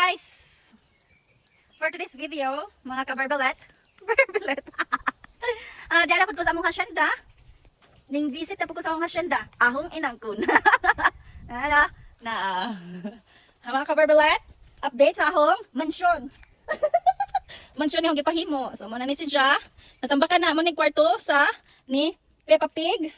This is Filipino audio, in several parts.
guys! For today's video, mga kabarbalet, dala po ko sa among hasyenda. Ning visit na po ko sa among hasyenda. Ahong inangkon. Mga kabarbalet, update sa ahong mansyon. Mansyon ni akong gipahimo. So, muna ni si Ja. Natambakan na mo ni kwarto sa ni Peppa Pig.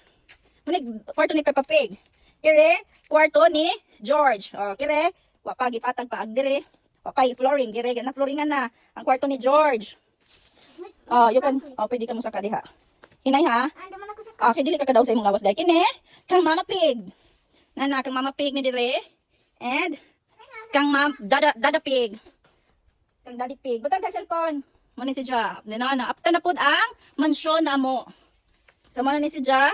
Muna kwarto ni Peppa Pig. Kire, kwarto ni George. O, kire, wapag ipatag pa agdire. Wapay flooring, kire, na flooringan na. Ang kwarto ni George. Oh, you can, pwede ka mo sa kadiha. Hinay ha? Okay, dili ka daw sa imong lawas dahil. Kine, kang Mama Pig. Nana, kang Mama Pig ni dire. And, kang Dada Pig. Kang Daddy Pig. Butang kang cellphone. Muna si Ja. Nana, apta na po ang mansyon na mo. So, muna ni si Ja.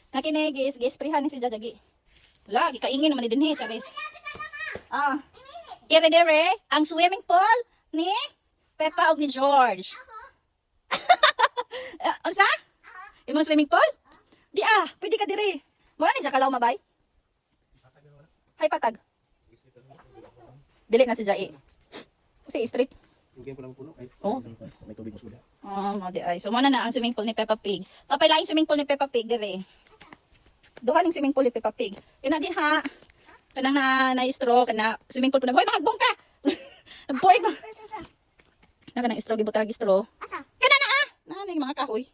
Nakinigis, gisprihan ni si Ja jagi. Lagi, kaingin naman din charis. Dire, ang swimming pool ni Peppa o ni George. Unsa? Imong swimming pool? Di pwede ka dire. Mura ni Ja kalaw mabay? Hay patag. Dili na si Ja Kasi street. Oh. May tubig mas guda. Di ay. So muna na ang swimming pool ni Peppa Pig. Tapay laing swimming pool ni Peppa Pig dire. Duha ning swimming pool ni Peppa Pig. Kana din ha. Kanang na straw kana swimming pool po na. Hoy mahagbong ka. Boy ba? Na kanang straw gibutag straw. Asa? Kana na ning mga kahoy.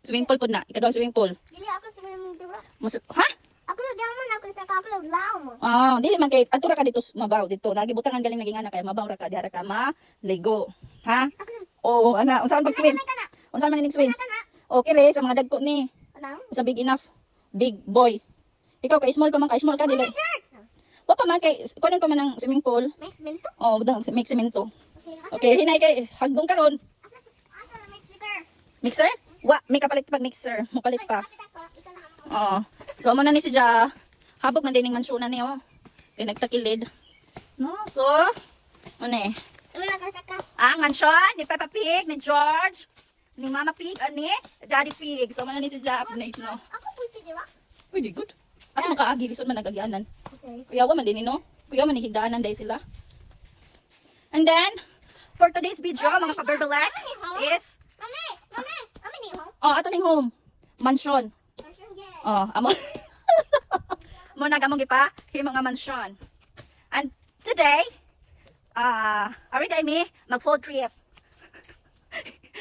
Swimming pool po na. Ikaduhang swimming pool. Dili ako sa mga dira. Ha? Ako lang daman ako sa kaklo lao mo. Dili man kay adtura ka dito mabaw dito. Nagibutangan galing naging anak kay mabaw ra ka diha ka maligo. Ha? Oo, ana, unsaon pag-swim? Unsaon man ning swim? Okay re sa mga dagko ni. Ano? Sa big enough. Big boy. Ikaw kay small pa man kay small ka dili. Wa pa man kay kunon pa man ang swimming pool. Mix minto. Budang make semento. Okay. Okay, hinay kay hagbong karon. Asa na mix liquor? Mixer? May kapalit pag mixer. Mupalit pa. So mo na ni si Ja. Habog man din ning mansyonan ni Kay nagtakilid. No, so ano Ano na ka ka? ang mansyon ni Peppa Pig, ni George, ni Mama Pig, ani Daddy Pig. So mo na ni si Ja update no. Ako pwede dira. Pwede good. Asa makaagi lisod man nagagyanan. Okay. Kuya man din no. Kuya man higdaanan dahil sila. And then for today's video mga kaberbalak is Mami ni ho. ato ning home. Mansyon. Amo. Mo nagamong gipa himo nga mansyon. And today, every day me mag-food trip.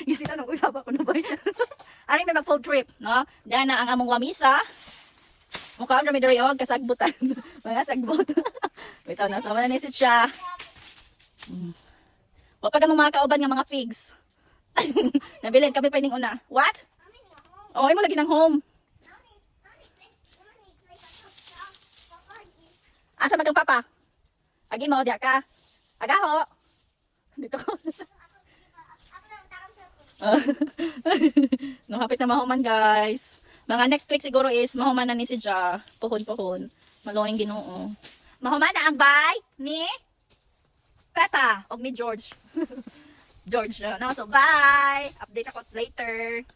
Gisita nang usap ako na ba? Ari may mag-food trip, no? Dahil na ang among wamisa. Mukha kami diri og kasagbutan. Mga sagbot. Bitaw na sa man ni siya. Wa pa gamong mga kauban nga mga pigs. Nabilin kami pa ning una. What? Imo lagi nang home. Asa magang papa? Agi mo diya ka. Agaho. Dito ko. No, hapit na mahuman guys. Mga next week siguro is mahuman na ni si Ja. Puhon. Maluing Ginoo. Mahuman na ang bye ni Peppa o ni George. George. No, so bye. Update ako later.